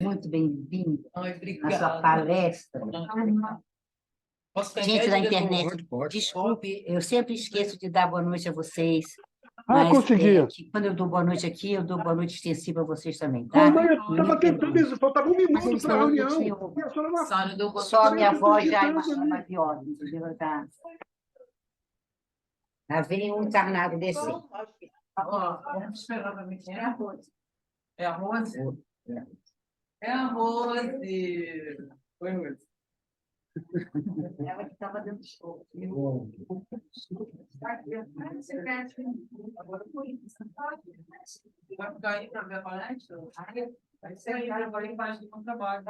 Muito bem-vindo Ai, na sua obrigada. palestra. Posso ficar em Gente pé, da diretor? internet, desculpe, eu sempre esqueço de dar boa noite a vocês, Ah, mas consegui. quando eu dou boa noite aqui, eu dou boa noite extensiva a vocês também, Mas tá? eu Me estava tentando perdoem. isso, faltava um Mas minuto eles para a estão reunião. repetindo, E a senhora não... Sara, deu boa só a minha eu tô voz já é digitando uma ali. pior, entendeu? Tá vendo um encarnado desse. Ó, vamos esperar para mim. É a Rose. É a Rose? É a Rose. Oi, Rose. Ela que estava dando show. Vai ficar aí para ver a palestra? Vai ser aí, agora embaixo do trabalho.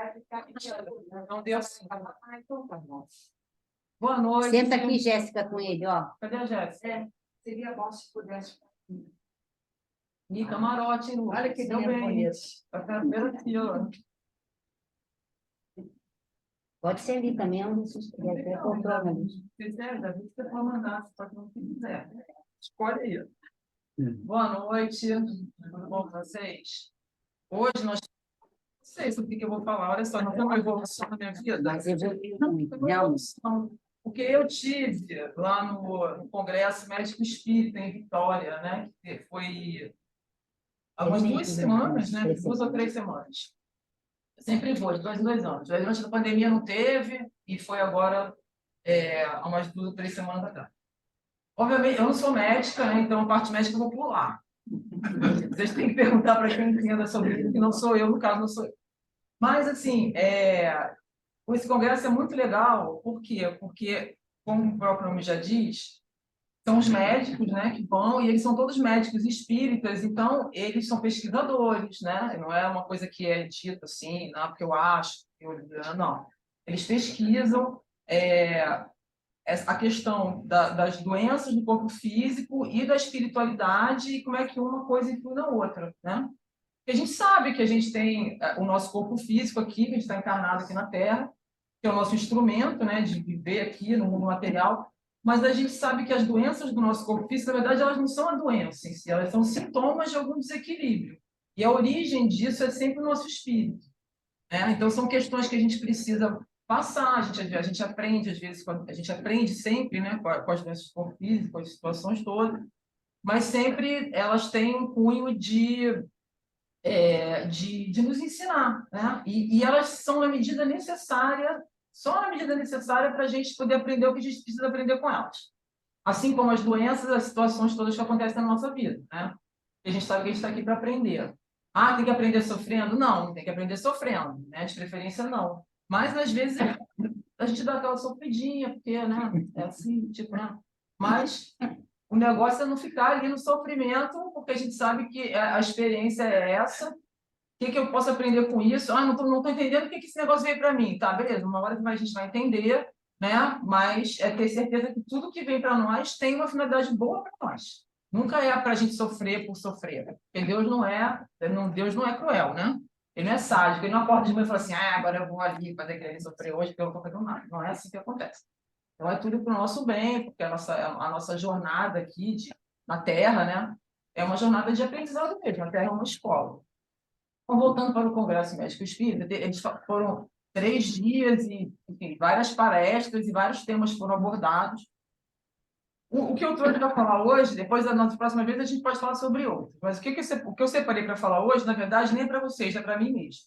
Não deu assim. Boa noite. Senta aqui, Jéssica, com ele, ó. Cadê a Jéssica? Seria bom se pudesse. Ih, camarote, hein, Lu? Olha que deu bem bem. bonito. Vai ficar primeiro aqui, ó. Pode ser ali também, onde vocês quiserem. Tem poltrona ali. Se quiser, Davi, você pode mandar, só que não quiser. Escolhe aí. Boa noite, tudo bom com vocês? Hoje nós. Não sei sobre o que eu vou falar, olha só, não tem uma evolução na minha vida. Mas eu vou Tem uma evolução. Porque eu tive lá no Congresso Médico Espírita, em Vitória, né? Que foi há umas 2 semanas, né? 2 ou 3 semanas. Eu sempre vou, de 2 em 2 anos. Durante a pandemia não teve, e foi agora, há umas 2 ou 3 semanas atrás. Obviamente, eu não sou médica, né? Então a parte médica eu vou pular. Vocês têm que perguntar para quem entenda sobre isso, que não sou eu, no caso, não sou eu. Mas, assim, esse congresso é muito legal, por quê? Porque, como o próprio nome já diz, são os médicos, né, que vão, e eles são todos médicos espíritas, então eles são pesquisadores, né? Não é uma coisa que é dita assim, não, porque eu acho, não. Eles pesquisam a questão das doenças do corpo físico e da espiritualidade e como é que uma coisa influi na outra, né? Porque a gente sabe que a gente tem o nosso corpo físico aqui, que a gente está encarnado aqui na Terra, que é o nosso instrumento, né, de viver aqui no mundo material, mas a gente sabe que as doenças do nosso corpo físico, na verdade, elas não são a doença em si, elas são sintomas de algum desequilíbrio. E a origem disso é sempre o nosso espírito, né? Então, são questões que a gente precisa passar, a gente aprende, às vezes, a gente aprende sempre, né, com as doenças do corpo físico, com as situações todas, mas sempre elas têm um cunho de nos ensinar, né? E elas são na medida necessária, só na medida necessária para a gente poder aprender o que a gente precisa aprender com elas. Assim como as doenças, as situações todas que acontecem na nossa vida, né? E a gente sabe que a gente está aqui para aprender. Ah, tem que aprender sofrendo? Não, não tem que aprender sofrendo, né? De preferência, não. Mas, às vezes, a gente dá aquela sofridinha, porque, né? É assim, tipo, né? Mas o negócio é não ficar ali no sofrimento, porque a gente sabe que a experiência é essa. O que eu posso aprender com isso? Ah, não tô entendendo o que esse negócio veio para mim. Tá, beleza, uma hora que a gente vai entender, né? Mas é ter certeza que tudo que vem para nós tem uma finalidade boa para nós. Nunca é para a gente sofrer por sofrer. Porque Deus não é cruel, né? Ele não é sádico, ele não acorda de manhã e fala assim, ah, agora eu vou ali fazer querer sofrer hoje porque eu não estou fazendo nada. Não é assim que acontece. Então, é tudo para o nosso bem, porque a nossa jornada aqui na Terra, né, é uma jornada de aprendizado mesmo. A Terra é uma escola. Então, voltando para o Congresso Médico Espírita, eles foram 3 dias e, enfim, várias palestras e vários temas foram abordados. O que eu trouxe para falar hoje, depois da nossa próxima vez, a gente pode falar sobre outro. Mas o que eu separei para falar hoje, na verdade, nem é para vocês, é para mim mesmo.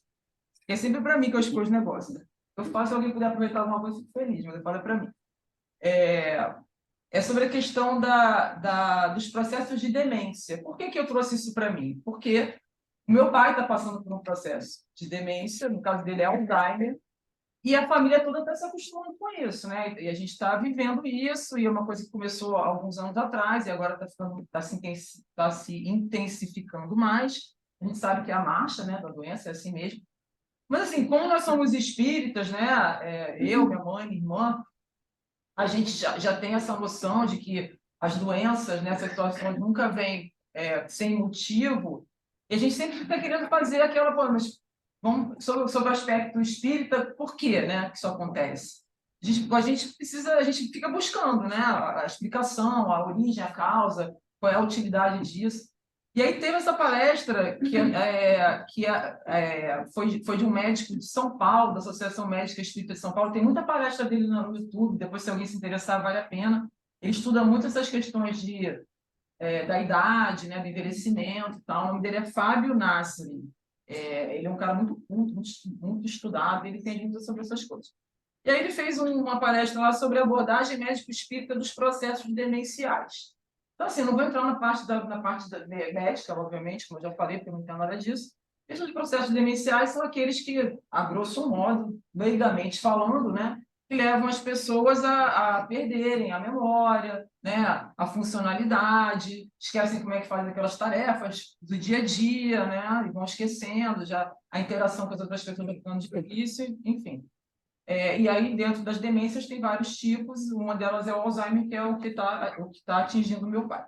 É sempre para mim que eu escolho os negócios. Né? Eu faço, se alguém puder aproveitar alguma coisa, eu fico feliz, mas eu falo para mim. É sobre a questão dos processos de demência. Por que eu trouxe isso para mim? Porque o meu pai está passando por um processo de demência, no caso dele é Alzheimer, e a família toda está se acostumando com isso, né? E a gente está vivendo isso, e é uma coisa que começou há alguns anos atrás, e agora está se intensificando mais. A gente sabe que é a marcha, né, da doença é assim mesmo. Mas, assim, como nós somos espíritas, né? Eu, minha mãe, minha irmã, a gente já tem essa noção de que as doenças, né, essas situações nunca vêm sem motivo, e a gente sempre fica querendo fazer aquela coisa, mas vamos, sobre o aspecto espírita, por quê, né, que isso acontece? A gente fica buscando, né, a explicação, a origem, a causa, qual é a utilidade disso. E aí teve essa palestra foi de um médico de São Paulo, da Associação Médica Espírita de São Paulo. Tem muita palestra dele no YouTube, depois se alguém se interessar, vale a pena. Ele estuda muito essas questões da idade, né, do envelhecimento e tal. O nome dele é Fábio Nasseri. Ele é um cara muito culto, muito estudado, ele entende muito sobre essas coisas. E aí ele fez uma palestra lá sobre a abordagem médico-espírita dos processos demenciais. Então, assim, eu não vou entrar na parte da médica, obviamente, como eu já falei, porque eu não entendo nada disso. Esses processos demenciais são aqueles que, a grosso modo, leigamente falando, né, que levam as pessoas a perderem a memória, né, a funcionalidade, esquecem como é que fazem aquelas tarefas do dia a dia, né, e vão esquecendo já a interação com as outras pessoas, ficando de preguiça, enfim. E aí, dentro das demências, tem vários tipos. Uma delas é o Alzheimer, que é o que tá atingindo o meu pai.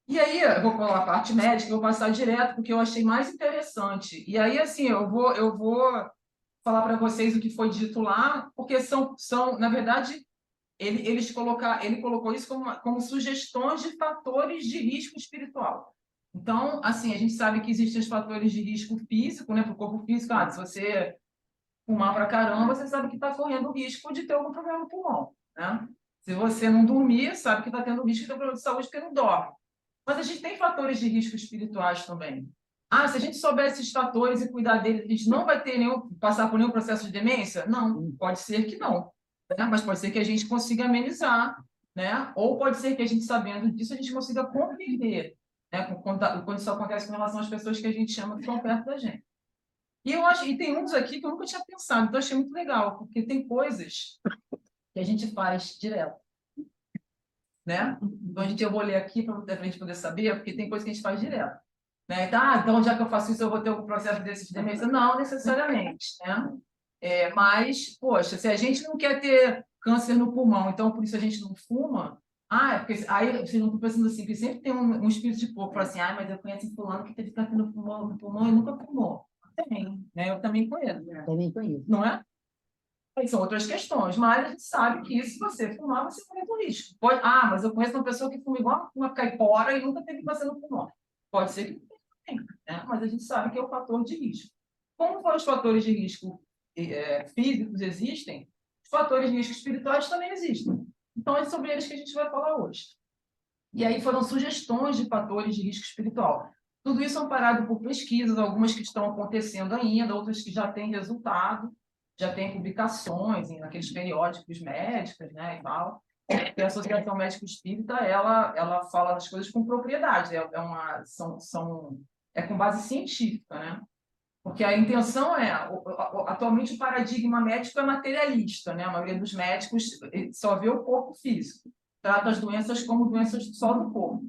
E aí, eu vou falar a parte médica, eu vou passar direto, porque eu achei mais interessante. E aí, assim, eu vou falar para vocês o que foi dito lá, porque na verdade, ele colocou isso como sugestões de fatores de risco espiritual. Então, assim, a gente sabe que existem os fatores de risco físico, né, para o corpo físico. Se você fumar pra caramba, você sabe que está correndo o risco de ter algum problema no pulmão, né? Se você não dormir, sabe que está tendo risco de ter problema de saúde porque não dorme. Mas a gente tem fatores de risco espirituais também. Se a gente souber esses fatores e cuidar deles, a gente não vai passar por nenhum processo de demência? Não, pode ser que não, né? Mas pode ser que a gente consiga amenizar, né? Ou pode ser que a gente, sabendo disso, a gente consiga compreender, né? Quando isso acontece com relação às pessoas que a gente chama que estão perto da gente. E tem uns aqui que eu nunca tinha pensado, então achei muito legal, porque tem coisas que a gente faz direto, né? Então, eu vou ler aqui para a gente poder saber, porque tem coisas que a gente faz direto. Né? Então, já que eu faço isso, eu vou ter um processo desse de demência? Não, necessariamente, né? Mas, poxa, se a gente não quer ter câncer no pulmão, então por isso a gente não fuma, porque aí vocês não estão pensando assim, que sempre tem um espírito de porco, fala assim, mas eu conheço um fulano que teve câncer no pulmão e nunca fumou. Tem, né? Eu também conheço. Também conheço. Não é? Aí são outras questões, mas a gente sabe que se você fumar, você corre o risco. Mas eu conheço uma pessoa que fuma igual uma caipora e nunca teve câncer no pulmão. Pode ser que tenha, né? Mas a gente sabe que é o fator de risco. Como os fatores de risco físicos existem, os fatores de risco espirituais também existem. Então, é sobre eles que a gente vai falar hoje. E aí foram sugestões de fatores de risco espiritual. Tudo isso amparado por pesquisas, algumas que estão acontecendo ainda, outras que já têm resultado, já têm publicações naqueles periódicos médicos, né, e tal. E a Associação Médico Espírita, ela fala das coisas com propriedade, é com base científica, né? Porque a intenção atualmente o paradigma médico é materialista, né? A maioria dos médicos só vê o corpo físico, trata as doenças como doenças só do corpo.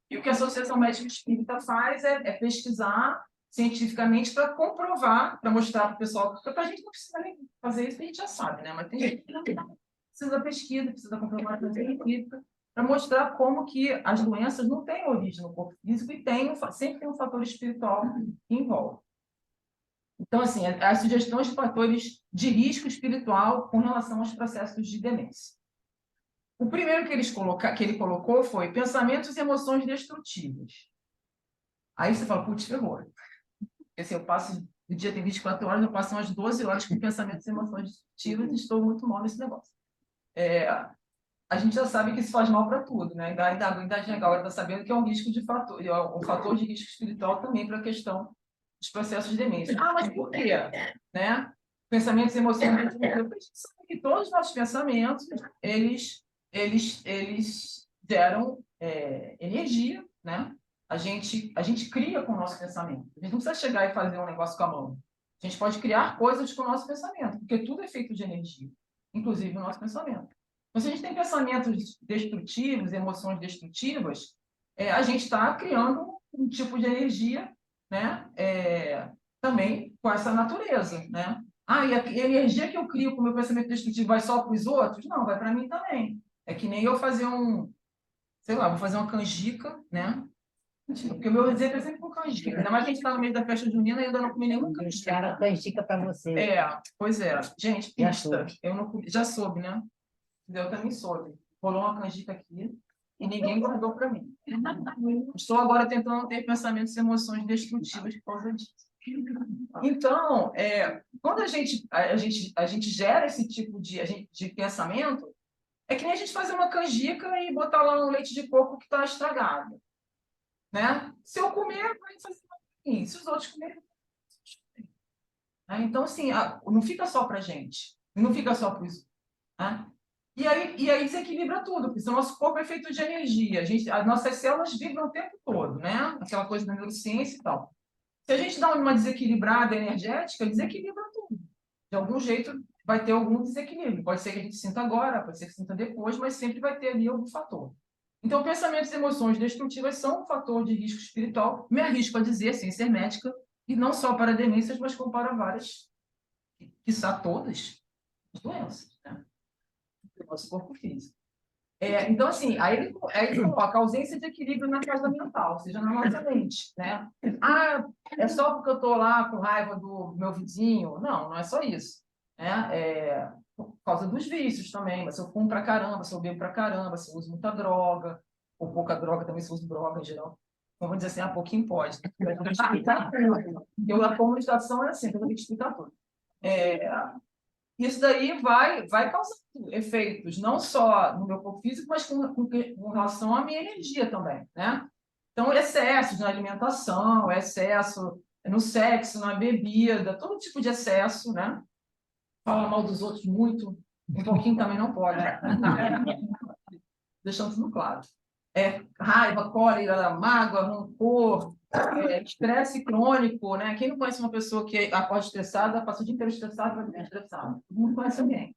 E o que a Associação Médica Espírita faz é pesquisar cientificamente para comprovar, para mostrar para o pessoal, porque a gente não precisa nem fazer isso, a gente já sabe, né? Mas tem gente que não precisa pesquisa, precisa comprovação científica, para mostrar como que as doenças não têm origem no corpo físico e sempre tem um fator espiritual que envolve. Então, assim, as sugestões de fatores de risco espiritual com relação aos processos de demência. O primeiro que ele colocou foi pensamentos e emoções destrutivas. Aí você fala, putz, ferrou. Assim, o dia tem 24 horas, eu passo umas 12 horas com pensamentos e emoções destrutivas e estou muito mal nesse negócio. A gente já sabe que isso faz mal para tudo, né? Ainda agora está sabendo que é um fator de risco espiritual também para a questão dos processos de demência. Mas por quê? Né? Pensamentos e emoções destrutivas. A gente sabe que todos os nossos pensamentos, eles geram energia, né? A gente cria com o nosso pensamento. A gente não precisa chegar e fazer um negócio com a mão. A gente pode criar coisas com o nosso pensamento, porque tudo é feito de energia, inclusive o nosso pensamento. Então, se a gente tem pensamentos destrutivos, emoções destrutivas, a gente está criando um tipo de energia, né? Também com essa natureza, né? E a energia que eu crio com o meu pensamento destrutivo vai só para os outros? Não, vai para mim também. É que nem eu fazer vou fazer uma canjica, né? Porque o meu exemplo é sempre com canjica. Ainda mais que a gente está no meio da festa junina e ainda não comi nenhuma canjica. Cara, canjica para você. Pois é. Gente, pista. Eu não comi, já soube, né? Eu também soube. Rolou uma canjica aqui. e ninguém guardou para mim. Estou agora tentando não ter pensamentos e emoções destrutivas por causa disso. Então, quando a gente gera esse tipo de pensamento, é que nem a gente fazer uma canjica e botar lá um leite de coco que está estragado. Né? Se eu comer, vai fazer assim. Se os outros comerem, né? Então, assim, não fica só para a gente, não fica só para os. Né? E aí desequilibra tudo, porque o nosso corpo é feito de energia, as nossas células vibram o tempo todo, né? Aquela coisa da neurociência e tal. Se a gente dá uma desequilibrada energética, desequilibra tudo. De algum jeito vai ter algum desequilíbrio. Pode ser que a gente sinta agora, pode ser que sinta depois, mas sempre vai ter ali algum fator. Então, pensamentos e emoções destrutivas são um fator de risco espiritual, me arrisco a dizer, sem ser médica, e não só para demências, mas como para várias, quiçá todas, as doenças, né? Do nosso corpo físico. Então, assim, aí ele coloca a ausência de equilíbrio na casa mental, ou seja, na nossa mente, né? Ah, é só porque eu estou lá com raiva do meu vizinho? Não, não é só isso. Né? Por causa dos vícios também, mas se eu fumo pra caramba, se eu bebo pra caramba, se eu uso muita droga, ou pouca droga também, se eu uso droga em geral. Vamos dizer assim, pouquinho pode. Porque a comunicação é assim, eu tenho que explicar tudo. Isso daí vai causando efeitos, não só no meu corpo físico, mas com relação à minha energia também, né? Então, excesso na alimentação, excesso no sexo, na bebida, todo tipo de excesso, né? Falar mal dos outros muito, um pouquinho também não pode. Deixando tudo claro. Raiva, cólera, mágoa, rancor, estresse crônico, né? Quem não conhece uma pessoa que acorda estressada, passa o dia inteiro estressada, vai dormir estressada. Todo mundo conhece alguém.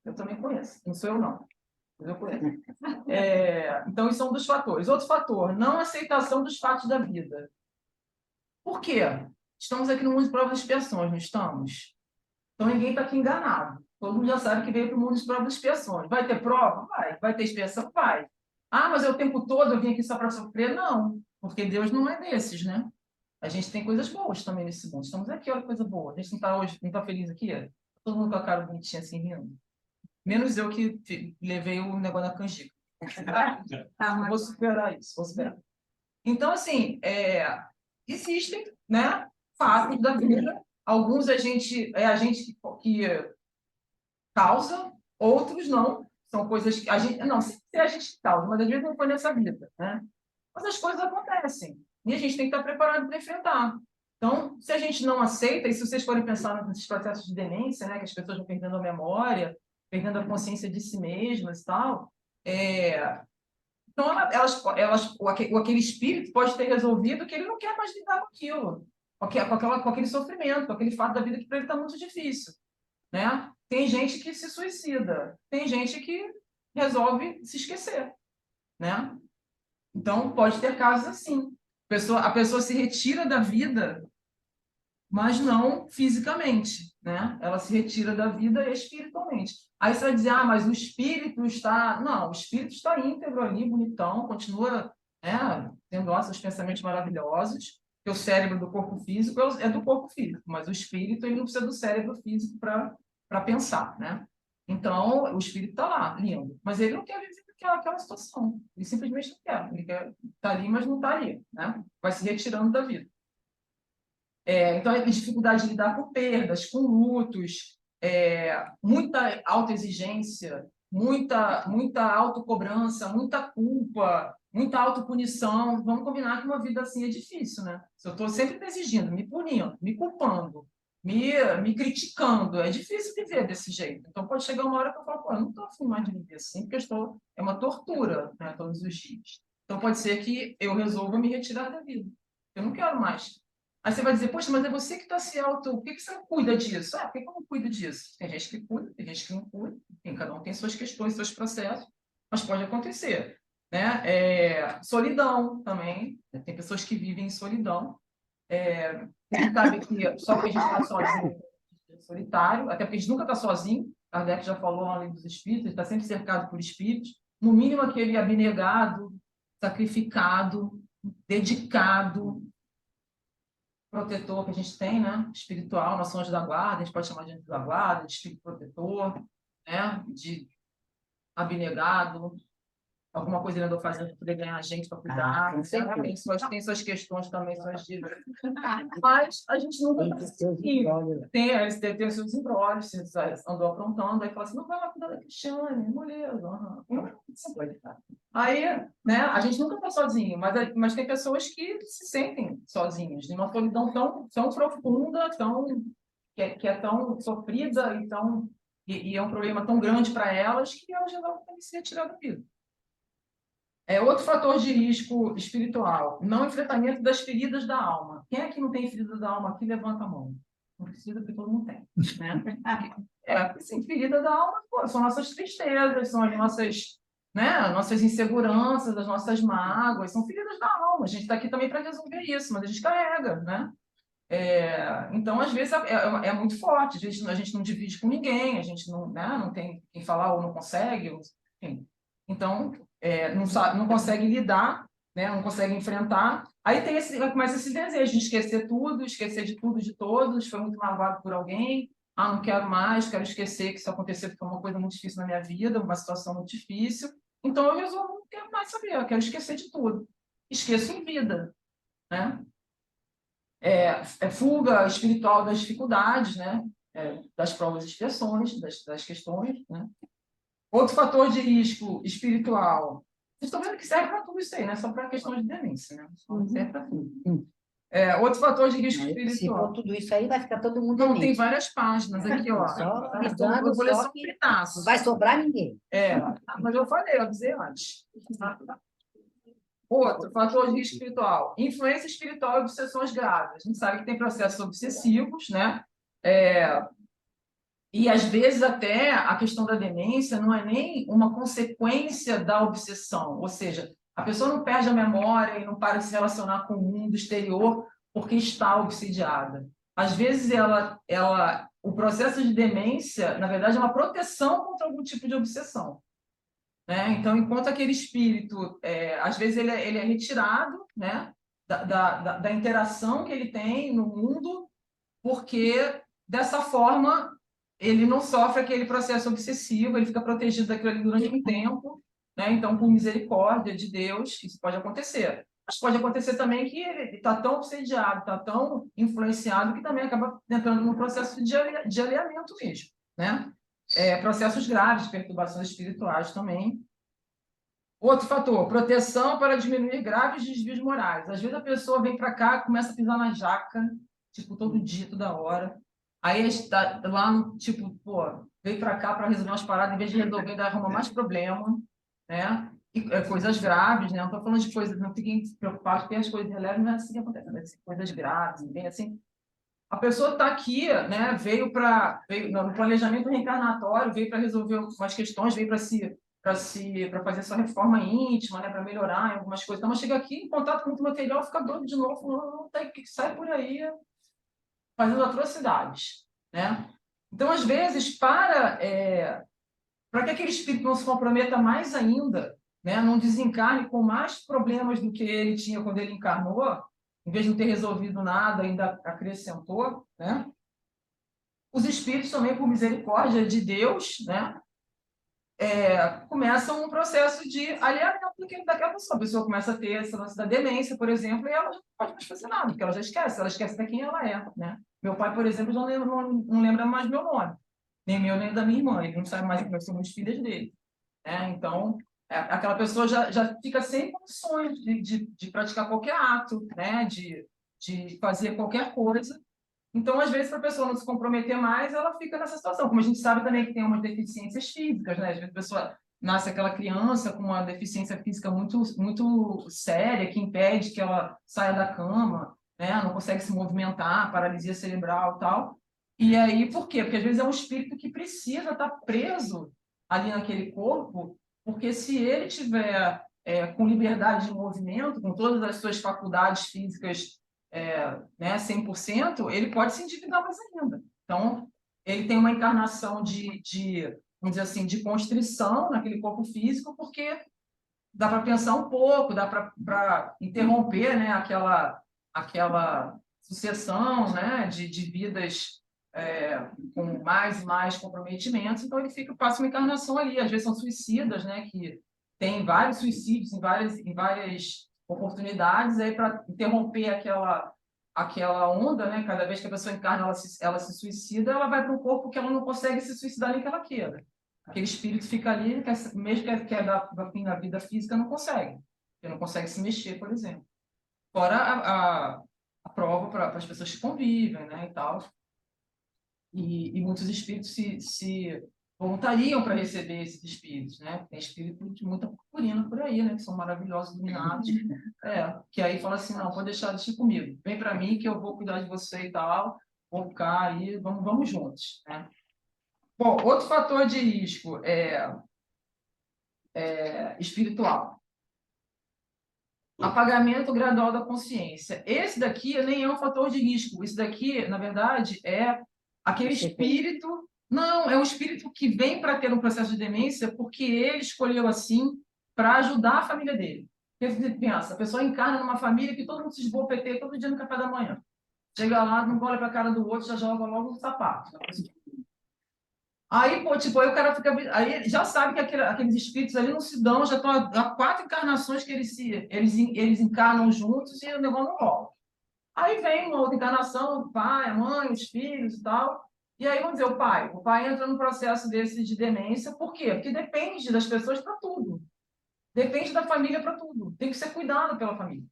Eu também conheço. Não sou eu, não. Mas eu conheço. Então, isso é um dos fatores. Outro fator, não aceitação dos fatos da vida. Por quê? Estamos aqui no mundo de provas e expiações, não estamos? Então, ninguém está aqui enganado. Todo mundo já sabe que veio para o mundo de provas e expiações. Vai ter prova? Vai. Vai ter expiação? Vai. Ah, mas o tempo todo eu vim aqui só para sofrer? Não, porque Deus não é desses, né? A gente tem coisas boas também nesse mundo. Estamos aqui, olha que coisa boa. A gente não está hoje, não está feliz aqui? Todo mundo com a cara bonitinha assim, rindo. Menos eu que levei o negócio da canjica. Eu vou superar isso, vou superar. Então, assim, existem, né, fatos da vida. Alguns a gente que causa, outros não. São coisas que a gente. Não, sempre é a gente que causa, mas às vezes não foi nessa vida, né? Mas as coisas acontecem. E a gente tem que estar preparado para enfrentar. Então, se a gente não aceita, e se vocês forem pensar nesses processos de demência, né, que as pessoas vão perdendo a memória, perdendo a consciência de si mesmas e tal, então aquele espírito pode ter resolvido que ele não quer mais lidar com aquilo, com aquele sofrimento, com aquele fato da vida que para ele está muito difícil. Né? Tem gente que se suicida, tem gente que resolve se esquecer. Né? Então, pode ter casos assim. A pessoa se retira da vida, mas não fisicamente, né? Ela se retira da vida espiritualmente. Aí você vai dizer, mas o espírito está... Não, o espírito está íntegro ali, bonitão, continua, né, tendo lá seus pensamentos maravilhosos, porque o cérebro do corpo físico é do corpo físico, mas o espírito ele não precisa do cérebro físico para pensar, né? Então, o espírito está lá, lindo, mas ele não quer viver aquela situação. Ele simplesmente não quer. Ele quer estar ali, mas não está ali, né? Vai se retirando da vida. Então, a dificuldade de lidar com perdas, com lutos, muita autoexigência, muita autocobrança, muita culpa, muita autopunição. Vamos combinar que uma vida assim é difícil, né? Se eu estou sempre me exigindo, me punindo, me culpando, me criticando, é difícil viver desse jeito. Então, pode chegar uma hora que eu falo, eu não estou afim mais de viver assim, porque é uma tortura, né, todos os dias. Então, pode ser que eu resolva me retirar da vida. Eu não quero mais. Aí você vai dizer, poxa, mas é você que está se por que você não cuida disso? Por que eu não cuido disso? Tem gente que cuida, tem gente que não cuida, cada um tem suas questões, seus processos, mas pode acontecer. Né? Solidão também, tem pessoas que vivem em solidão. Sabe que só que a gente está sozinho, é solitário, até porque a gente nunca está sozinho. Kardec já falou na lei dos espíritos, está sempre cercado por espíritos, no mínimo aquele abnegado, sacrificado, dedicado, protetor que a gente tem, né? Espiritual, nosso anjo da guarda, a gente pode chamar de anjo da guarda, de espírito protetor, né? De abnegado, alguma coisa ele andou fazendo para poder ganhar gente para cuidar. com certeza. Tem suas questões também, suas dívidas. Mas a gente nunca Tem que ser os imbróglios. eles têm os seus embrólios, andou aprontando, aí fala assim, não vai lá cuidar da Cristiane, moleza. Aí, né, a gente nunca está sozinho, mas tem pessoas que se sentem sozinhas, de uma solidão tão profunda, que é tão sofrida e é um problema tão grande para elas que elas já vão ter que se retirar da vida. Outro fator de risco espiritual, não enfrentamento das feridas da alma. Quem é que não tem feridas da alma aqui, levanta a mão. Não precisa, porque todo mundo tem. Né? Assim, ferida da alma, pô, são nossas tristezas, são as nossas, né, nossas inseguranças, as nossas mágoas, são feridas da alma. A gente está aqui também para resolver isso, mas a gente carrega, né? Então, às vezes, é muito forte, a gente não divide com ninguém, a gente não, né, não tem quem falar ou não consegue, enfim. Então, não consegue lidar, né, não consegue enfrentar. Aí começa esse desejo de esquecer tudo, esquecer de tudo, de todos, foi muito magoado por alguém, não quero mais, quero esquecer que isso aconteceu porque foi uma coisa muito difícil na minha vida, uma situação muito difícil. Então, eu resolvo, não quero mais saber, eu quero esquecer de tudo. Esqueço em vida, né? Fuga espiritual das dificuldades, né? Das provas e expiações, das questões. Né? Outro fator de risco espiritual. Vocês estão vendo que serve para tudo isso aí, não é só para questões de demência. Né? Serve para tudo. Outro fator de risco Se espiritual. for tudo isso aí, vai ficar todo mundo Não, tem demente. várias páginas aqui, ó. Só Eu avisando, vou ler só só um que pedaço. não vai sobrar ninguém. Mas eu falei, eu avisei antes. Outro fator de risco espiritual, influência espiritual e obsessões graves. A gente sabe que tem processos obsessivos, né? E às vezes até a questão da demência não é nem uma consequência da obsessão, ou seja, a pessoa não perde a memória e não para de se relacionar com o mundo exterior porque está obsidiada. Às vezes o processo de demência, na verdade, é uma proteção contra algum tipo de obsessão. Né? Então, enquanto aquele espírito, às vezes ele é retirado, né, da interação que ele tem no mundo, porque dessa forma ele não sofre aquele processo obsessivo, ele fica protegido daquilo ali durante um tempo, né? Então, por misericórdia de Deus, isso pode acontecer. Mas pode acontecer também que ele está tão obsediado, está tão influenciado, que também acaba entrando num processo de alinhamento mesmo, né? Processos graves, perturbações espirituais também. Outro fator, proteção para diminuir graves desvios morais. Às vezes a pessoa vem para cá, começa a pisar na jaca, tipo, todo dia, toda hora. Aí está lá, tipo, pô, veio para cá para resolver umas paradas, em vez de resolver, ainda arruma mais problema, né? E, coisas graves, né? Não estou falando de coisas, não fiquem preocupados, porque as coisas relevam, não é assim que acontece, né? Coisas graves, bem assim. A pessoa está aqui, né? Veio no planejamento reencarnatório, veio para resolver umas questões, veio para fazer sua reforma íntima, né? Para melhorar em algumas coisas. Então, mas chega aqui em contato com muito material, fica doido de novo, não tem que sai por aí fazendo atrocidades, né? Então, às vezes, para que aquele espírito não se comprometa mais ainda, né? Não desencarne com mais problemas do que ele tinha quando ele encarnou, em vez de não ter resolvido nada, ainda acrescentou, né? Os espíritos também, por misericórdia de Deus, né? Começam um processo de alinhamento daquela pessoa. A pessoa começa a ter esse lance da demência, por exemplo, e ela já não pode mais fazer nada, porque ela esquece de quem ela é, né? Meu pai, por exemplo, já não lembra mais meu nome, nem meu, nem da minha irmã, ele não sabe mais quem são os filhos dele. Né? Então, aquela pessoa já fica sem condições de praticar qualquer ato, né? de fazer qualquer coisa. Então, às vezes, para a pessoa não se comprometer mais, ela fica nessa situação. Como a gente sabe também que tem umas deficiências físicas, né? Às vezes a pessoa nasce aquela criança com uma deficiência física muito, muito séria, que impede que ela saia da cama, né? Não consegue se movimentar, paralisia cerebral e tal. E aí, por quê? Porque às vezes é um espírito que precisa estar preso ali naquele corpo, porque se ele tiver com liberdade de movimento, com todas as suas faculdades físicas né, 100%, ele pode se endividar mais ainda. Então, ele tem uma encarnação vamos dizer assim, de constrição naquele corpo físico, porque dá para pensar um pouco, dá para interromper, né, aquela sucessão, né, de vidas com mais e mais comprometimentos. Então, ele passa uma encarnação ali. Às vezes são suicidas, né, que tem vários suicídios em várias oportunidades, aí para interromper aquela onda, né? Cada vez que a pessoa encarna, ela se suicida, ela vai para um corpo que ela não consegue se suicidar nem que ela queira. Aquele espírito fica ali, mesmo que é da fim da vida física, não consegue. Ele não consegue se mexer, por exemplo. Fora a prova para as pessoas que convivem, né, e tal. E muitos espíritos se voluntariam para receber esses espíritos, né? Tem espírito de muita purpurina por aí, né? Que são maravilhosos, iluminados. Que aí fala assim, não, pode deixar comigo. Vem para mim que eu vou cuidar de você e tal. Vou ficar aí, vamos juntos, né? Bom, outro fator de risco é espiritual. Apagamento gradual da consciência. Esse daqui nem é um fator de risco. Esse daqui, na verdade, é aquele espírito... Não, é um espírito que vem para ter um processo de demência porque ele escolheu assim para ajudar a família dele. Porque você pensa, a pessoa encarna numa família que todo mundo se esbopeteia todo dia no café da manhã. Chega lá, não olha para a cara do outro, já joga logo um sapato. Aí, pô, tipo, aí o cara fica. Aí ele já sabe que aqueles espíritos ali não se dão, já estão há 4 encarnações que eles encarnam juntos e o negócio não rola. Aí vem uma outra encarnação, o pai, a mãe, os filhos e tal. E aí, vamos dizer, o pai entra num processo desse de demência, por quê? Porque depende das pessoas para tudo. Depende da família para tudo. Tem que ser cuidado pela família.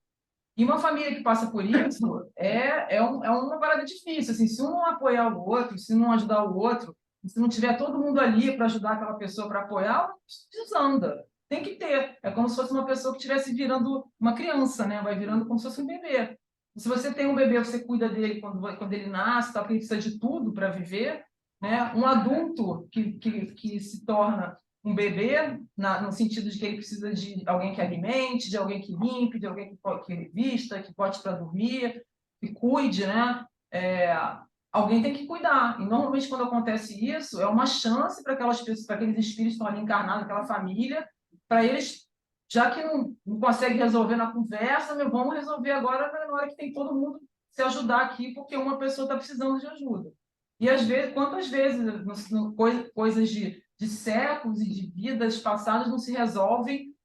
E uma família que passa por isso é uma parada difícil. Assim, se um não apoiar o outro, se não ajudar o outro, se não tiver todo mundo ali para ajudar aquela pessoa para apoiar, desanda. Tem que ter. É como se fosse uma pessoa que estivesse virando uma criança, né? Vai virando como se fosse um bebê. Se você tem um bebê, você cuida dele quando ele nasce, tá? Porque ele precisa de tudo para viver, né? Um adulto que se torna um bebê, no sentido de que ele precisa de alguém que alimente, de alguém que limpe, de alguém que revista, que bote para dormir, que cuide, né? Alguém tem que cuidar. E normalmente, quando acontece isso, é uma chance para aquelas pessoas, para aqueles espíritos que estão ali encarnados, aquela família, para eles, já que não conseguem resolver na conversa, vamos resolver agora na hora que tem todo mundo se ajudar aqui, porque uma pessoa está precisando de ajuda. E às vezes, quantas vezes coisas de séculos e de vidas passadas não se resolvem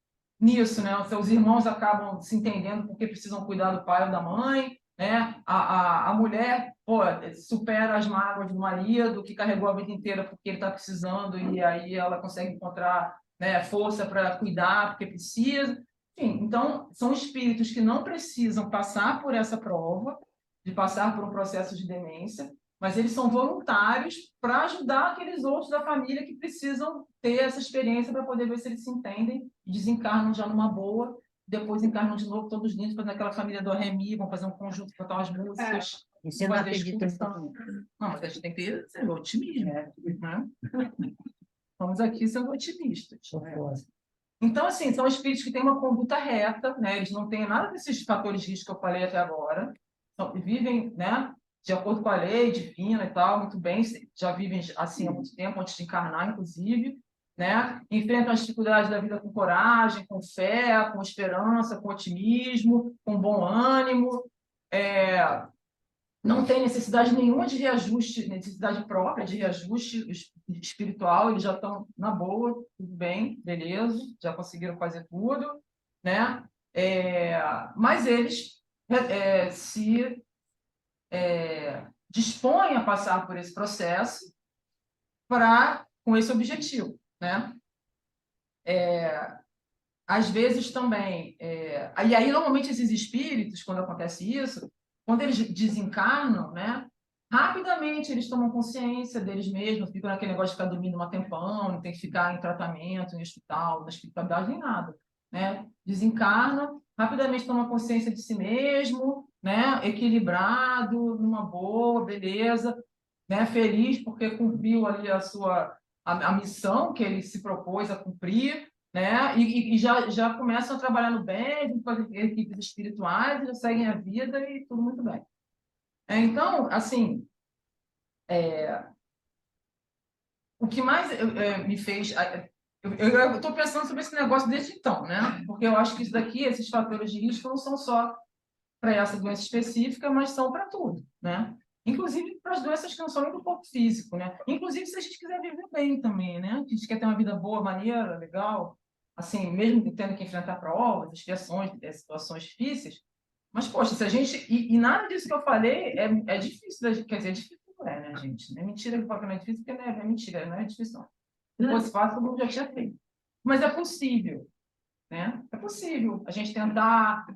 nisso, né? Os seus irmãos acabam se entendendo porque precisam cuidar do pai ou da mãe, né? A mulher, pô, supera as mágoas do marido que carregou a vida inteira porque ele está precisando e aí ela consegue encontrar, né, força para cuidar porque precisa. Enfim, então, são espíritos que não precisam passar por essa prova, de passar por um processo de demência, mas eles são voluntários para ajudar aqueles outros da família que precisam ter essa experiência para poder ver se eles se entendem e desencarnam já numa boa, depois encarnam de novo todos lindos, fazendo aquela família do Remi, vão fazer um conjunto, cantar umas músicas. E você não acredita Não, mas a gente tem que ser otimismo, né? Vamos aqui sendo otimistas. Então, assim, são espíritos que têm uma conduta reta, né? Eles não têm nada desses fatores de risco que eu falei até agora. Vivem, né, de acordo com a lei divina e tal, muito bem, já vivem assim há muito tempo, antes de encarnar, inclusive, né? Enfrentam as dificuldades da vida com coragem, com fé, com esperança, com otimismo, com bom ânimo. Não tem necessidade nenhuma de reajuste, necessidade própria de reajuste espiritual, eles já estão na boa, tudo bem, beleza, já conseguiram fazer tudo, né? Mas eles se dispõem a passar por esse processo com esse objetivo, né? Às vezes também... E aí, normalmente, esses espíritos, quando acontece isso, quando eles desencarnam, né, rapidamente eles tomam consciência deles mesmos, ficam naquele negócio de ficar dormindo um tempão, não tem que ficar em tratamento, em hospital, na espiritualidade, nem nada. Né? Desencarnam, rapidamente tomam consciência de si mesmo, né, equilibrado, numa boa, beleza, né, feliz porque cumpriu ali a missão que ele se propôs a cumprir, né? E já começam a trabalhar no bem, com as equipes espirituais, já seguem a vida e tudo muito bem. Então, assim, o que mais me fez... Eu estou pensando sobre esse negócio desde então, né? Porque eu acho que isso daqui, esses fatores de risco, não são só para essa doença específica, mas são para tudo, né? Inclusive para as doenças que não são nem do corpo físico, né? Inclusive se a gente quiser viver bem também, né? A gente quer ter uma vida boa, maneira, legal, assim, mesmo tendo que enfrentar provas, expiações, situações difíceis, mas, poxa, se a gente... E nada disso que eu falei é difícil, quer dizer, é difícil não é, né, gente? Não é mentira que eu falo que não é difícil, porque não é mentira, não é difícil não. Se fosse fácil, todo mundo já tinha feito. Mas é possível, né? É possível a gente tentar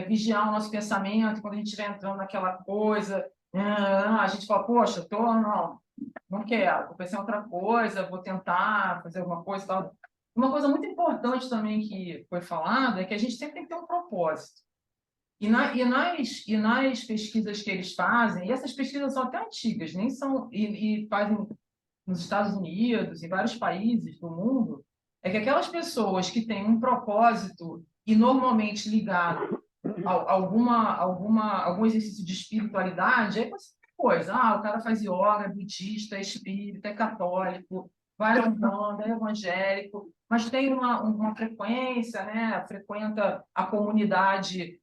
vigiar o nosso pensamento quando a gente estiver entrando naquela coisa. A gente fala, poxa, não quero, vou pensar em outra coisa, vou tentar fazer alguma coisa e tal. Uma coisa muito importante também que foi falada é que a gente sempre tem que ter um propósito. E nas pesquisas que eles fazem, e essas pesquisas são até antigas, nem são, e fazem nos Estados Unidos, em vários países do mundo, é que aquelas pessoas que têm um propósito e normalmente ligado a algum exercício de espiritualidade, é qualquer coisa. O cara faz yoga, é budista, é espírita, é católico, vai a Umbanda, é evangélico, mas tem uma frequência, né? Frequenta a comunidade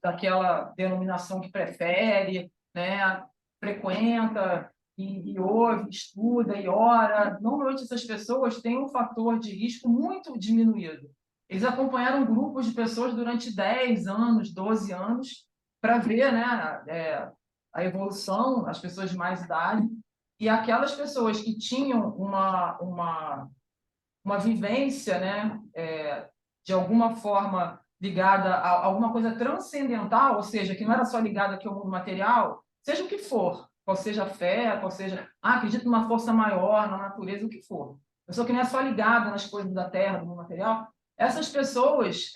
daquela denominação que prefere, né? Frequenta e ouve, estuda e ora. Normalmente essas pessoas têm um fator de risco muito diminuído. Eles acompanharam grupos de pessoas durante 10 anos, 12 anos, para ver, né, a evolução, as pessoas de mais idade, e aquelas pessoas que tinham uma vivência, né, de alguma forma ligada a alguma coisa transcendental, ou seja, que não era só ligada aqui ao mundo material, seja o que for, qual seja a fé, qual seja, acredito numa força maior, na natureza, o que for. Pessoa que não é só ligada nas coisas da terra, do mundo material, essas pessoas,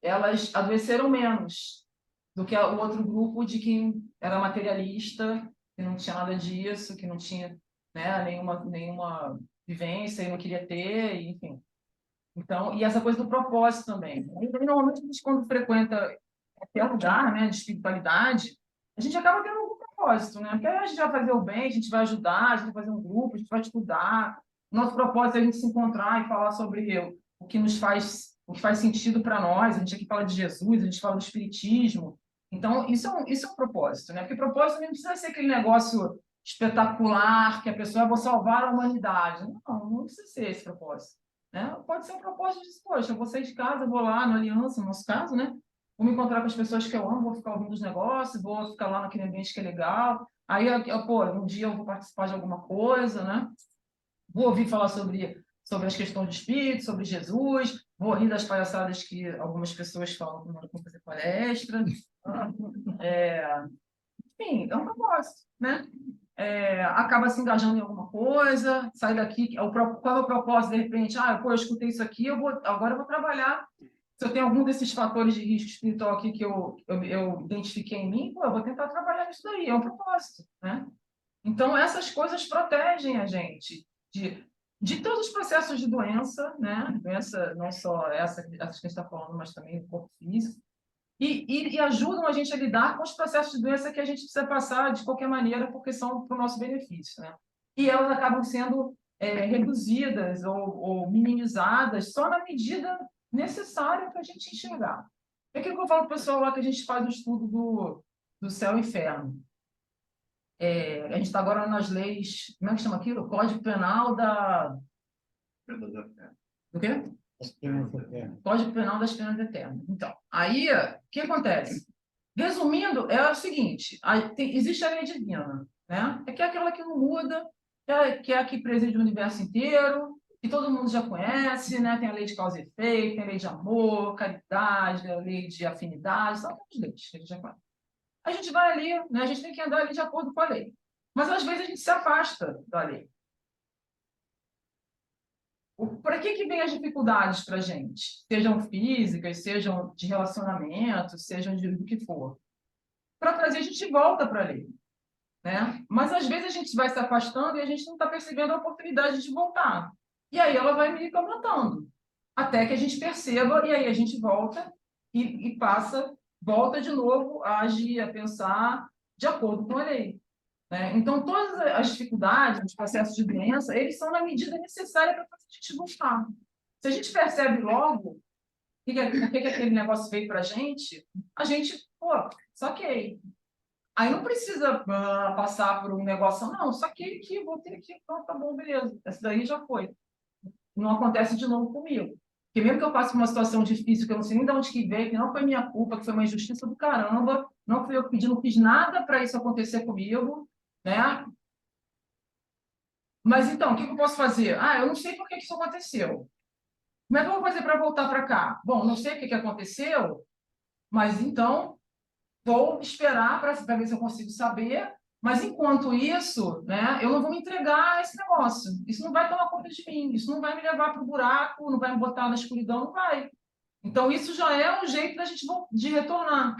elas adoeceram menos do que o outro grupo de quem era materialista, que não tinha nada disso, que não tinha, né, nenhuma vivência e não queria ter, enfim. Então, e essa coisa do propósito também. E, normalmente, a gente, quando frequenta qualquer lugar, né, de espiritualidade, a gente acaba tendo algum propósito, né? Porque aí a gente vai fazer o bem, a gente vai ajudar, a gente vai fazer um grupo, a gente vai estudar. Nosso propósito é a gente se encontrar e falar sobre o que faz sentido para nós. A gente aqui fala de Jesus, a gente fala do Espiritismo. Então, isso é um propósito, né? Porque propósito não precisa ser aquele negócio espetacular que a pessoa vai salvar a humanidade. Não precisa ser esse propósito, né? Pode ser um propósito de, poxa, eu vou sair de casa, eu vou lá na Aliança, no nosso caso, né? Vou me encontrar com as pessoas que eu amo, vou ficar ouvindo os negócios, vou ficar lá naquele ambiente que é legal. Aí, pô, um dia eu vou participar de alguma coisa, né? Vou ouvir falar sobre as questões do espírito, sobre Jesus, vou rir das palhaçadas que algumas pessoas falam quando vão fazer palestra. Enfim, é um propósito, né? Acaba se engajando em alguma coisa, sai daqui, qual é o propósito, de repente? Pô, eu escutei isso aqui, agora eu vou trabalhar. Se eu tenho algum desses fatores de risco espiritual aqui que eu identifiquei em mim, pô, eu vou tentar trabalhar nisso daí, é um propósito, né? Então, essas coisas protegem a gente de todos os processos de doença, né? Doença, não só essa que a gente está falando, mas também o corpo físico, e ajudam a gente a lidar com os processos de doença que a gente precisa passar de qualquer maneira, porque são para o nosso benefício, né? E elas acabam sendo reduzidas ou minimizadas só na medida necessária para a gente enxergar. É aquilo que eu falo para o pessoal lá que a gente faz o estudo do céu e inferno. A gente está agora nas leis, como é que chama aquilo? Código Penal do quê? Código Penal das Penas Eternas. Então, aí, o que acontece? Resumindo, é o seguinte, existe a lei divina, né? Que é aquela que não muda, que é a que preside o universo inteiro, que todo mundo já conhece, né? Tem a lei de causa e efeito, tem a lei de amor, caridade, a lei de afinidade, são aquelas leis que a gente já conhece. A gente vai ali, né? A gente tem que andar ali de acordo com a lei. Mas, às vezes, a gente se afasta da lei. Para que vem as dificuldades para a gente? Sejam físicas, sejam de relacionamento, sejam de do que for. Para trazer a gente volta para a lei, né? Mas às vezes a gente vai se afastando e a gente não está percebendo a oportunidade de voltar. E aí ela vai me incomodando. Até que a gente perceba, e aí a gente volta e volta de novo a agir, a pensar de acordo com a lei, né? Então, todas as dificuldades, os processos de doença, eles são na medida necessária para fazer a gente voltar. Se a gente percebe logo o que aquele negócio veio para a gente, pô, saquei. Aí não precisa passar por um negócio, não, saquei aqui, voltei aqui, pronto, tá bom, beleza. Essa daí já foi. não acontece de novo comigo. Porque mesmo que eu passe por uma situação difícil, que eu não sei nem de onde que veio, que não foi minha culpa, que foi uma injustiça do caramba, não fui eu que pedi, não fiz nada para isso acontecer comigo, né? Mas então, o que eu posso fazer? Ah, eu não sei por que isso aconteceu. Como é que eu vou fazer para voltar para cá? Bom, não sei o que aconteceu, mas então vou esperar para ver se eu consigo saber. Mas enquanto isso, né, eu não vou me entregar a esse negócio. Isso não vai tomar conta de mim. Isso não vai me levar para o buraco, não vai me botar na escuridão, não vai. Então, isso já é um jeito da gente de retornar.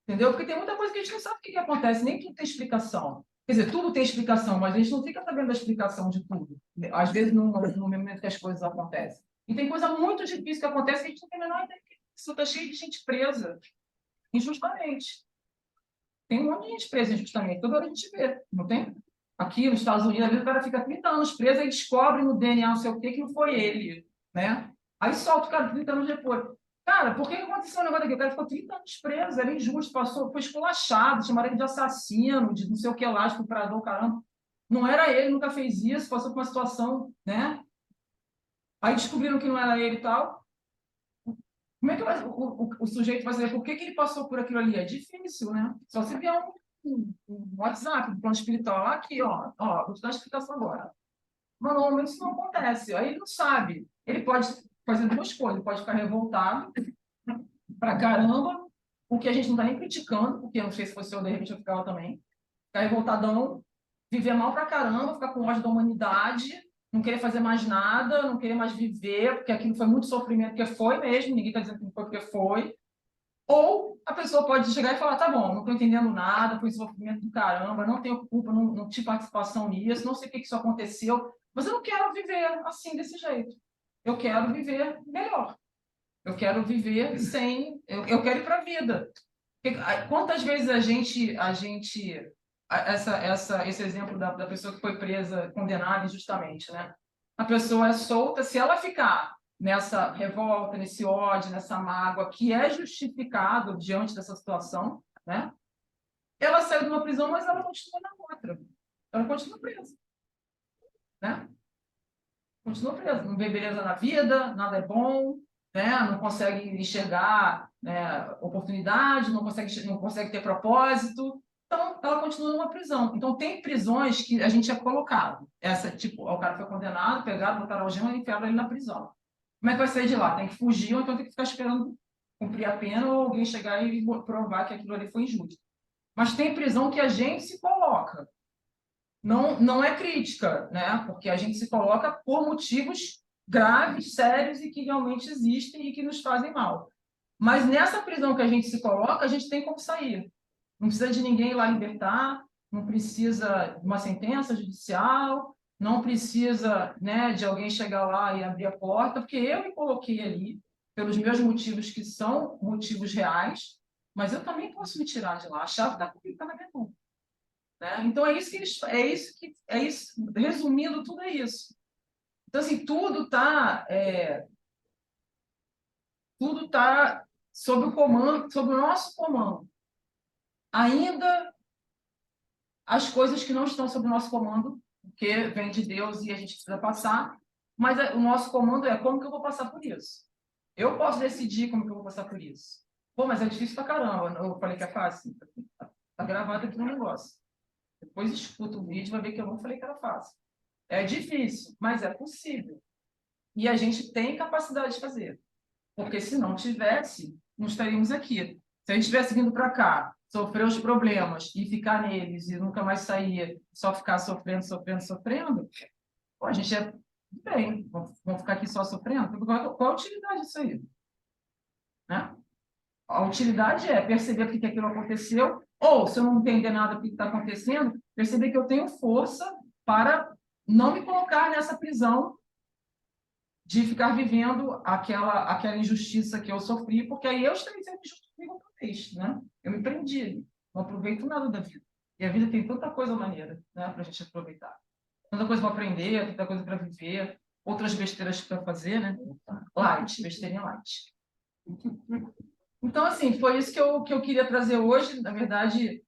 Entendeu? Porque tem muita coisa que a gente não sabe o que acontece, nem tudo tem explicação. Quer dizer, tudo tem explicação, mas a gente não fica sabendo a explicação de tudo. Às vezes, no momento que as coisas acontecem. E tem coisa muito difícil que acontece que a gente não tem a menor ideia. Isso está cheio de gente presa, injustamente. Tem um monte de gente presa injustamente. Toda hora a gente vê, não tem? Aqui nos Estados Unidos, às vezes o cara fica 30 anos preso e descobre no DNA, não sei o quê, que não foi ele, né? Aí solta o cara 30 anos depois. Cara, por que aconteceu um negócio aqui? O cara ficou 30 anos preso, era injusto, foi esculachado, chamaram ele de assassino, de não sei o que lá, estuprador, caramba. Não era ele, nunca fez isso, passou por uma situação, né? Aí descobriram que não era ele e tal. Como é que o sujeito vai saber por que ele passou por aquilo ali? É difícil, né? Só se vier um WhatsApp, um plano espiritual, aqui, ó, vou te dar a explicação agora. Mas normalmente isso não acontece. Aí ele não sabe. Ele pode fazer duas coisas. Ele pode ficar revoltado pra caramba, o que a gente não está nem criticando, porque eu não sei se fosse eu, de repente eu ficava também. Ficar revoltadão, viver mal pra caramba, ficar com ódio da humanidade, não querer fazer mais nada, não querer mais viver, porque aquilo foi muito sofrimento, porque foi mesmo, ninguém está dizendo que não foi porque foi. Ou a pessoa pode chegar e falar, tá bom, não estou entendendo nada, foi sofrimento do caramba, não tenho culpa, não tive participação nisso, não sei o que isso aconteceu, mas eu não quero viver assim, desse jeito. Eu quero viver melhor. Eu quero viver sem... Eu quero ir para a vida. Quantas vezes esse exemplo da pessoa que foi presa, condenada injustamente, né? A pessoa é solta, se ela ficar nessa revolta, nesse ódio, nessa mágoa, que é justificado diante dessa situação, né? Ela saiu de uma prisão, mas ela continua na outra. Ela continua presa, né? Continua presa. Não vê beleza na vida, nada é bom, né? Não consegue enxergar, né, oportunidade, não consegue ter propósito. Então, ela continua numa prisão. Então, tem prisões que a gente é colocado. Essa, tipo, o cara foi condenado, pegaram, botaram algema e enfiaram ele na prisão. Como é que vai sair de lá? Tem que fugir ou então tem que ficar esperando cumprir a pena ou alguém chegar e provar que aquilo ali foi injusto. Mas tem prisão que a gente se coloca. Não é crítica, né? Porque a gente se coloca por motivos graves, sérios e que realmente existem e que nos fazem mal. Mas nessa prisão que a gente se coloca, a gente tem como sair. Não precisa de ninguém ir lá libertar, não precisa de uma sentença judicial, não precisa, né, de alguém chegar lá e abrir a porta, porque eu me coloquei ali pelos meus motivos que são motivos reais, mas eu também posso me tirar de lá. A chave está comigo, está na minha mão. Né? Então resumindo, tudo é isso. Então, assim, tudo tá sob o comando, sob o nosso comando. Ainda as coisas que não estão sob o nosso comando, porque vem de Deus e a gente precisa passar, mas o nosso comando é como que eu vou passar por isso. Eu posso decidir como que eu vou passar por isso. Pô, mas é difícil pra caramba. Eu falei que é fácil. Tá gravado aqui no negócio. Depois escuta o vídeo e vai ver que eu não falei que era fácil. É difícil, mas é possível. E a gente tem capacidade de fazer. Porque se não tivesse, não estaríamos aqui. Se a gente tivesse vindo para cá, sofrer os problemas e ficar neles e nunca mais sair, só ficar sofrendo, pô, a gente é bem, vamos ficar aqui só sofrendo? Qual a utilidade disso aí? Né? A utilidade é perceber por que aquilo aconteceu, ou, se eu não entender nada do que está acontecendo, perceber que eu tenho força para não me colocar nessa prisão de ficar vivendo aquela injustiça que eu sofri, porque aí eu estarei sendo injusto comigo outra vez, né? Eu me prendi, não aproveito nada da vida. E a vida tem tanta coisa maneira, né, para a gente aproveitar. Tanta coisa para aprender, tanta coisa para viver, outras besteiras para fazer, né? Light, besteirinha light. Então, assim, foi isso que eu queria trazer hoje. Na verdade,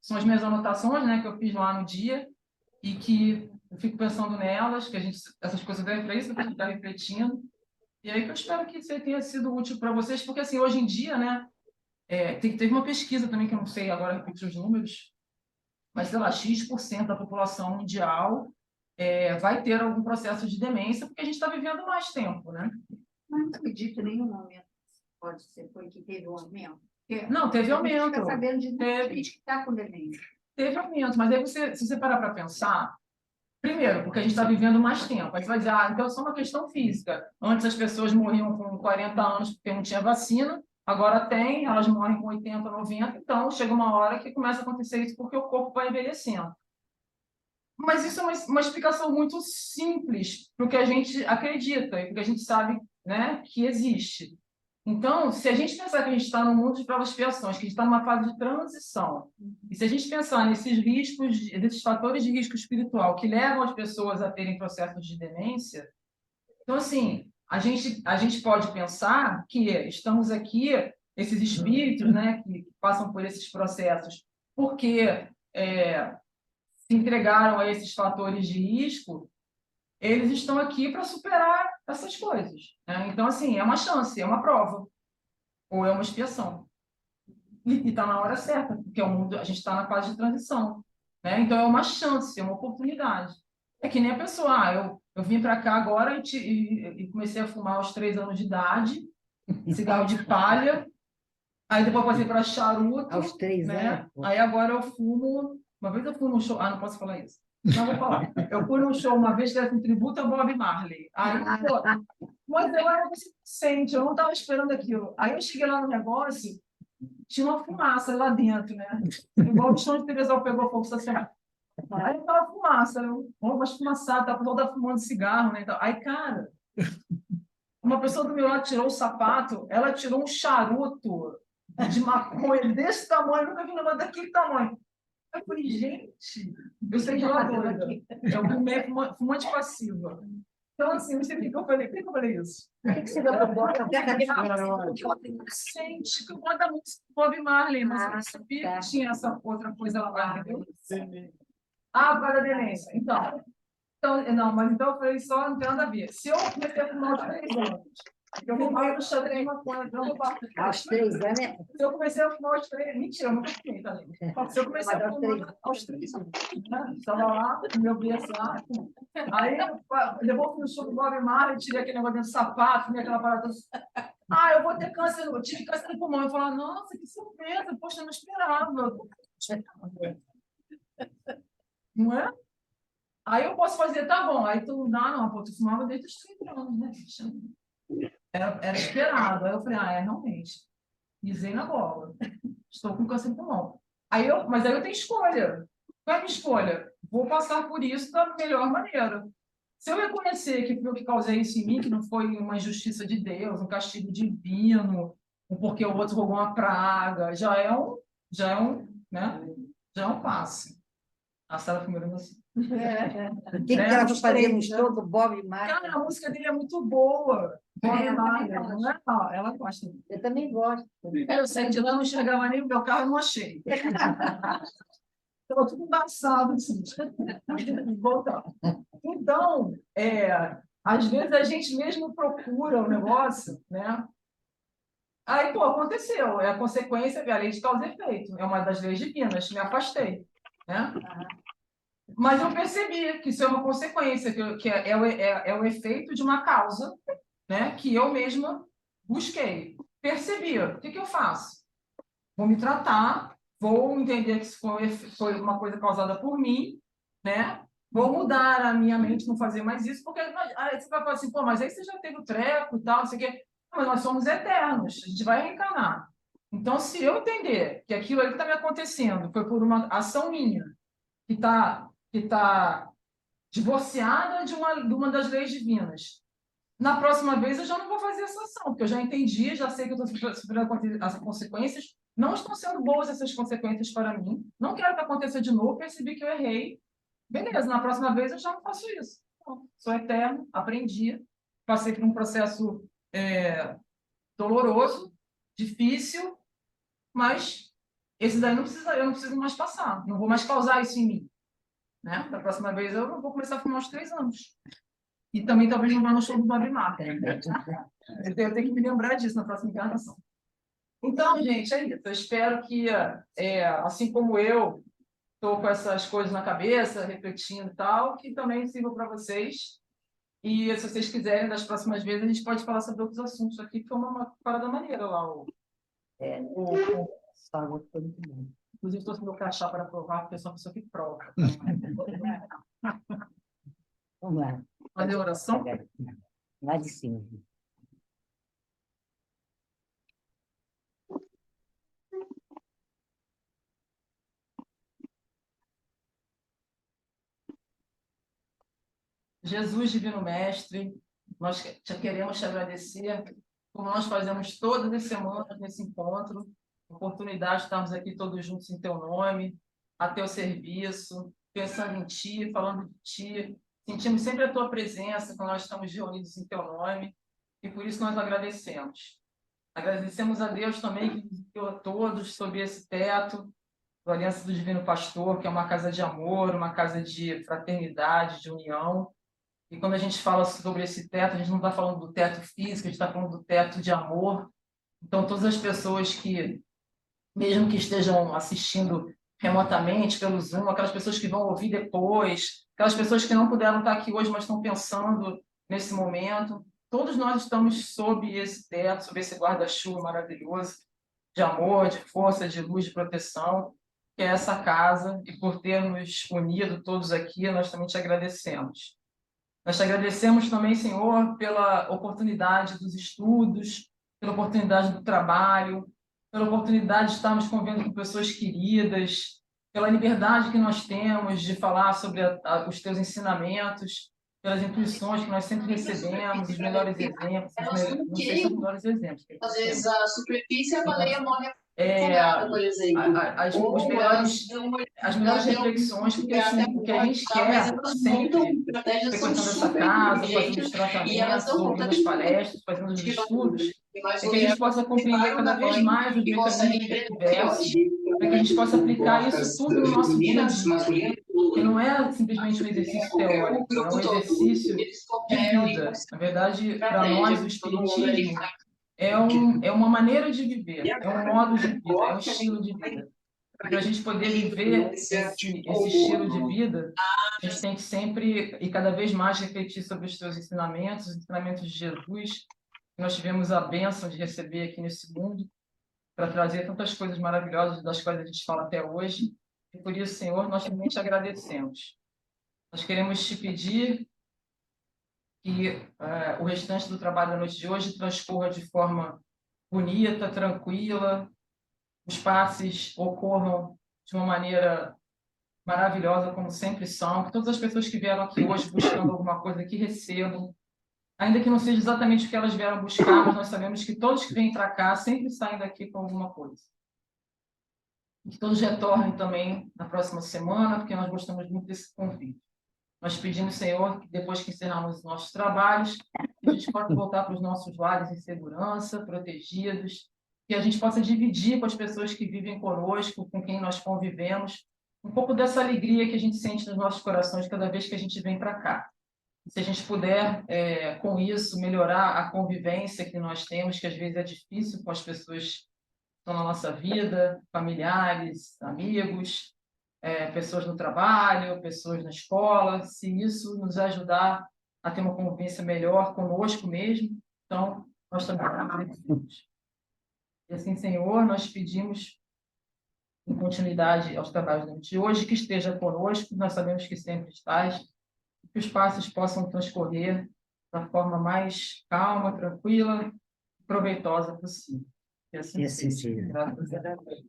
são as minhas anotações, né, que eu fiz lá no dia e que eu fico pensando nelas, que essas coisas devem para isso, que a gente está refletindo. E aí que eu espero que isso tenha sido útil para vocês, porque assim, hoje em dia, né, teve uma pesquisa também, que eu não sei agora repetir os números, mas sei lá, X% da população mundial vai ter algum processo de demência, porque a gente está vivendo mais tempo, né? Mas não acredito em nenhum momento. Pode ser, foi que teve um aumento. Porque Não, teve a gente aumento. fica sabendo de muita Teve. gente que está com demência. Teve aumento, mas aí se você parar para pensar, primeiro, porque a gente está vivendo mais tempo. Aí você vai dizer, então é só uma questão física. Antes as pessoas morriam com 40 anos porque não tinha vacina, agora tem, elas morrem com 80, 90, então chega uma hora que começa a acontecer isso porque o corpo vai envelhecendo. Mas isso é uma explicação muito simples para o que a gente acredita e porque a gente sabe, né, que existe. Então, se a gente pensar que a gente está num mundo de provas e expiações, que a gente está numa fase de transição, e se a gente pensar nesses riscos, nesses fatores de risco espiritual que levam as pessoas a terem processos de demência, então, assim, a gente pode pensar que estamos aqui, esses espíritos, né, que passam por esses processos, porque se entregaram a esses fatores de risco, eles estão aqui para superar essas coisas, né? Então, assim, é uma chance, é uma prova, ou é uma expiação. E está na hora certa, porque o mundo, a gente está na fase de transição, né? Então, é uma chance, é uma oportunidade. É que nem a pessoa, eu vim para cá agora e comecei a fumar aos 3 anos de idade, cigarro de palha, aí depois passei para charuto, Aos 3 né? anos? Aí agora eu fumo, uma vez eu fui num show, não posso falar isso. Não vou falar. Eu fui num show uma vez que era um tributo a Bob Marley. Aí, pô, mas eu era inocente, eu não estava esperando aquilo. Aí eu cheguei lá no negócio, tinha uma fumaça lá dentro, né? Igual o chão de Teresal pegou fogo estacionado. Aí aquela fumaça, uma esfumaçada, tá toda fumando cigarro, né? Aí, cara, uma pessoa do meu lado tirou o sapato, ela tirou um charuto de maconha desse tamanho, eu nunca vi um negócio daquele tamanho. Eu falei, gente, eu sei de lá doida. Eu fumei fumante passiva. Então, assim, não sei por que eu falei. Por que eu falei isso? Por que você deu para embora? Gente, que eu gosto da música do Bob Marley, mas eu não Ah, sabia tá. que tinha essa outra coisa lá, entendeu? Por causa da demência. Então, não, mas então eu falei só, não tem nada a ver. Se eu comecei a fumar aos 3 anos, eu fumava no xadrez maconha, então eu faço. Aos 3 anos, Se eu comecei a fumar aos 3, mentira, eu nunca fumei, tá, gente? Se eu comecei Mas a aos fumar aos 3 anos, né? Estava lá, com meu berço lá. Aí, depois fui no show do Bob Marley, tirei aquele negócio dentro do sapato, fumei aquela parada. Eu vou ter câncer, eu tive câncer no pulmão. Eu falava, nossa, que surpresa, poxa, eu não esperava. Não é? Aí eu posso fazer, tá bom. Aí tu não, pô, tu fumava desde os 30 anos, né? Era esperado. Aí eu falei, realmente. Pisei na bola. Estou com câncer de pulmão. Mas aí eu tenho escolha. Qual é a minha escolha? Vou passar por isso da melhor maneira. Se eu reconhecer que foi eu que causei isso em mim, que não foi uma injustiça de Deus, um castigo divino, ou porque o outro roubou uma praga, né? Já é um passo. A Sara primeiro assim. o que ela foi fazer no show do Bob Marley? Cara, a música dele é muito boa. Bob eu Marley, também não é? Ela gosta. Eu também gosto. Eu saí de lá, não enxergava nem o meu carro, eu não achei. Estava tudo embaçado, assim. Voltar. Então, às vezes a gente mesmo procura o negócio, né? Aí, pô, aconteceu. É a consequência, a lei de causa e efeito. É uma das leis divinas. Me afastei, né? Mas eu percebi que isso é uma consequência, que é o efeito de uma causa, né? Que eu mesma busquei. Percebi. O que eu faço? Vou me tratar, vou entender que isso foi uma coisa causada por mim, né? Vou mudar a minha mente, não fazer mais isso, porque aí você vai falar assim, pô, mas aí você já teve o treco e tal, não sei o quê. Mas nós somos eternos, a gente vai reencarnar. Então, se eu entender que aquilo ali que está me acontecendo foi por uma ação minha, que tá divorciada de uma das leis divinas, na próxima vez eu já não vou fazer essa ação, porque eu já entendi, já sei que eu estou sofrendo as consequências, não estão sendo boas essas consequências para mim, não quero que aconteça de novo, percebi que eu errei, beleza, na próxima vez eu já não faço isso. Bom, sou eterno, aprendi, passei por um processo doloroso, difícil, mas esse daí eu não preciso mais passar, não vou mais causar isso em mim. né? Da próxima vez eu não vou começar a fumar aos 3 anos. E também talvez não vá no show do Bob Marley. Eu tenho que me lembrar disso na próxima encarnação. Então, gente, é isso. Eu espero que, assim como eu estou com essas coisas na cabeça, refletindo e tal, que também sirva para vocês. E se vocês quiserem, das próximas vezes, a gente pode falar sobre outros assuntos aqui, que foi uma parada maneira lá. Só foi muito bom. Inclusive, estou meu crachá para provar, porque eu sou uma pessoa que prova. Vamos lá. Fazer oração? Lá de cima. Jesus, Divino Mestre, nós queremos te agradecer, como nós fazemos todas as semanas nesse encontro, oportunidade de estarmos aqui todos juntos em teu nome, a teu serviço, pensando em ti, falando de ti. Sentimos sempre a tua presença quando nós estamos reunidos em teu nome, e por isso nós agradecemos. Agradecemos a Deus também que nos deu a todos sob esse teto, do Aliança do Divino Pastor, que é uma casa de amor, uma casa de fraternidade, de união. E quando a gente fala sobre esse teto, a gente não está falando do teto físico, a gente está falando do teto de amor. Então, todas as pessoas que, mesmo que estejam assistindo remotamente pelo Zoom, aquelas pessoas que vão ouvir depois, aquelas pessoas que não puderam estar aqui hoje, mas estão pensando nesse momento, todos nós estamos sob esse teto, sob esse guarda-chuva maravilhoso de amor, de força, de luz, de proteção, que é essa casa. E por termos unido todos aqui, nós também te agradecemos. Nós te agradecemos também, Senhor, pela oportunidade dos estudos, pela oportunidade do trabalho, pela oportunidade de estarmos convivendo com pessoas queridas, pela liberdade que nós temos de falar sobre os teus ensinamentos, pelas intuições que nós sempre recebemos, os melhores exemplos, não sei se são os melhores exemplos. Às vezes a superfície, a baleia morre por exemplo. As melhores reflexões, porque assim, o que a gente quer sempre, frequentando essa casa, fazendo os tratamentos, ouvindo as palestras, fazendo os estudos, é que a gente possa compreender cada vez mais os mecanismos diversos, para que a gente possa aplicar isso tudo no nosso dia a dia. Que não é simplesmente um exercício teórico, é um exercício de vida. Na verdade, para nós, o espiritismo é uma maneira de viver, é um modo de vida, é um estilo de vida. Para a gente poder viver esse estilo de vida, a gente tem que sempre e cada vez mais refletir sobre os seus ensinamentos, os ensinamentos de Jesus, que nós tivemos a bênção de receber aqui nesse mundo, para trazer tantas coisas maravilhosas das quais a gente fala até hoje. E por isso, Senhor, nós também te agradecemos. Nós queremos te pedir que o restante do trabalho da noite de hoje transcorra de forma bonita, tranquila, os passes ocorram de uma maneira maravilhosa, como sempre são, que todas as pessoas que vieram aqui hoje buscando alguma coisa que recebam, ainda que não seja exatamente o que elas vieram buscar, mas nós sabemos que todos que vêm para cá sempre saem daqui com alguma coisa. E que todos retornem também na próxima semana, porque nós gostamos muito desse convite. Nós pedimos, Senhor, que depois que encerrarmos os nossos trabalhos, que a gente possa voltar para os nossos lares em segurança, protegidos, que a gente possa dividir com as pessoas que vivem conosco, com quem nós convivemos, um pouco dessa alegria que a gente sente nos nossos corações cada vez que a gente vem para cá. Se a gente puder, com isso, melhorar a convivência que nós temos, que às vezes é difícil com as pessoas que estão na nossa vida, familiares, amigos, pessoas no trabalho, pessoas na escola, se isso nos ajudar a ter uma convivência melhor conosco mesmo, então nós também agradecemos. E assim, Senhor, nós pedimos em continuidade aos trabalhos de hoje, que esteja conosco, nós sabemos que sempre estás, que os passos possam transcorrer da forma mais calma, tranquila e proveitosa possível. Que assim seja. Graças a Deus.